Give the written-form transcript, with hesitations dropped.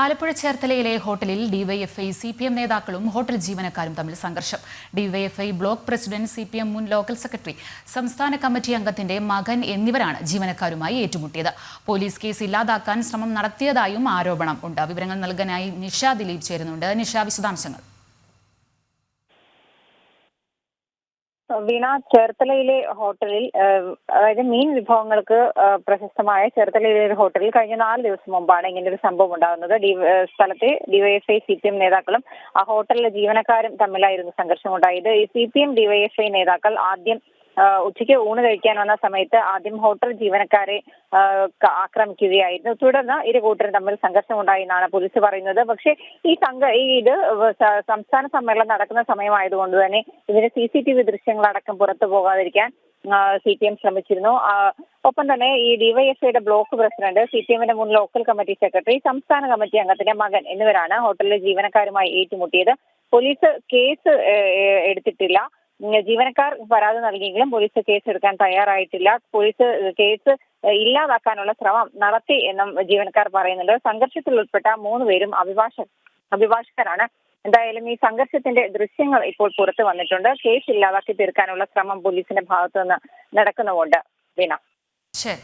ആലപ്പുഴ ചേർത്തലയിലെ ഹോട്ടലിൽ DYFI CPM നേതാക്കളും hotel ജീവനക്കാരും തമ്മിൽ സംഘർഷം. ഡിവൈഎഫ്ഐ ബ്ലോക്ക് പ്രസിഡന്റ്, സിപിഎം മുൻ ലോക്കൽ സെക്രട്ടറി, സംസ്ഥാന കമ്മിറ്റി അംഗത്തിന്റെ മകൻ എന്നിവരാണ് ജീവനക്കാരുമായി ഏറ്റുമുട്ടിയത്. പോലീസ് കേസ് ഇല്ലാതാക്കാൻ ശ്രമം നടത്തിയതായും ആരോപണം ഉണ്ട്. വിവരങ്ങൾ നൽകാനായി നിഷ ദിലീപ് ചേരുന്നുണ്ട്. നിഷ, വിശദാംശങ്ങൾ. വീണ, ചേർത്തലയിലെ ഹോട്ടലിൽ അതായത് മീൻ വിഭവങ്ങൾക്ക് പ്രശസ്തമായ ചേർത്തലയിലെ ഒരു ഹോട്ടലിൽ കഴിഞ്ഞ 4 ദിവസം മുമ്പാണ് ഇങ്ങനെ ഒരു സംഭവം ഉണ്ടാകുന്നത്. സ്ഥലത്തെ ഡിവൈഎഫ്ഐ സിപിഎം നേതാക്കളും ആ ഹോട്ടലിലെ ജീവനക്കാരും തമ്മിലായിരുന്നു സംഘർഷമുണ്ടായത്. ഈ സിപിഎം ഡിവൈഎഫ്ഐ നേതാക്കൾ ആദ്യം ഉച്ചയ്ക്ക് ഊണ് കഴിക്കാൻ വന്ന സമയത്ത് ആദ്യം ഹോട്ടൽ ജീവനക്കാരെ ആക്രമിക്കുകയായിരുന്നു. തുടർന്ന് ഇരു കൂട്ടരും തമ്മിൽ സംഘർഷമുണ്ടായി എന്നാണ് പോലീസ് പറയുന്നത്. പക്ഷേ ഇത് സംസ്ഥാന സമ്മേളനം നടക്കുന്ന സമയമായതുകൊണ്ട് തന്നെ ഇതിന്റെ CCTV ദൃശ്യങ്ങളടക്കം പുറത്തു പോകാതിരിക്കാൻ CPM ശ്രമിച്ചിരുന്നു. ഒപ്പം തന്നെ ഈ ഡിവൈഎഫ്ഐയുടെ ബ്ലോക്ക് പ്രസിഡന്റ്, CPMന്റെ മുൻ ലോക്കൽ കമ്മിറ്റി സെക്രട്ടറി, സംസ്ഥാന കമ്മിറ്റി അംഗത്തിന്റെ മകൻ എന്നിവരാണ് ഹോട്ടലിലെ ജീവനക്കാരുമായി ഏറ്റുമുട്ടിയത്. പോലീസ് കേസ് എടുത്തിട്ടില്ല. ജീവനക്കാർ പരാതി നൽകിയെങ്കിലും പോലീസ് കേസ് എടുക്കാൻ തയ്യാറായിട്ടില്ല. പോലീസ് കേസ് ഇല്ലാതാക്കാനുള്ള ശ്രമം നടത്തി എന്നും ജീവനക്കാർ പറയുന്നുണ്ട്. സംഘർഷത്തിൽ ഉൾപ്പെട്ട 3 പേരും അഭിഭാഷകരാണ്. എന്തായാലും ഈ സംഘർഷത്തിന്റെ ദൃശ്യങ്ങൾ ഇപ്പോൾ പുറത്തു വന്നിട്ടുണ്ട്. കേസ് ഇല്ലാതാക്കി തീർക്കാനുള്ള ശ്രമം പോലീസിന്റെ ഭാഗത്തുനിന്ന് നടക്കുന്നുമുണ്ട്. വീണ. ശരി.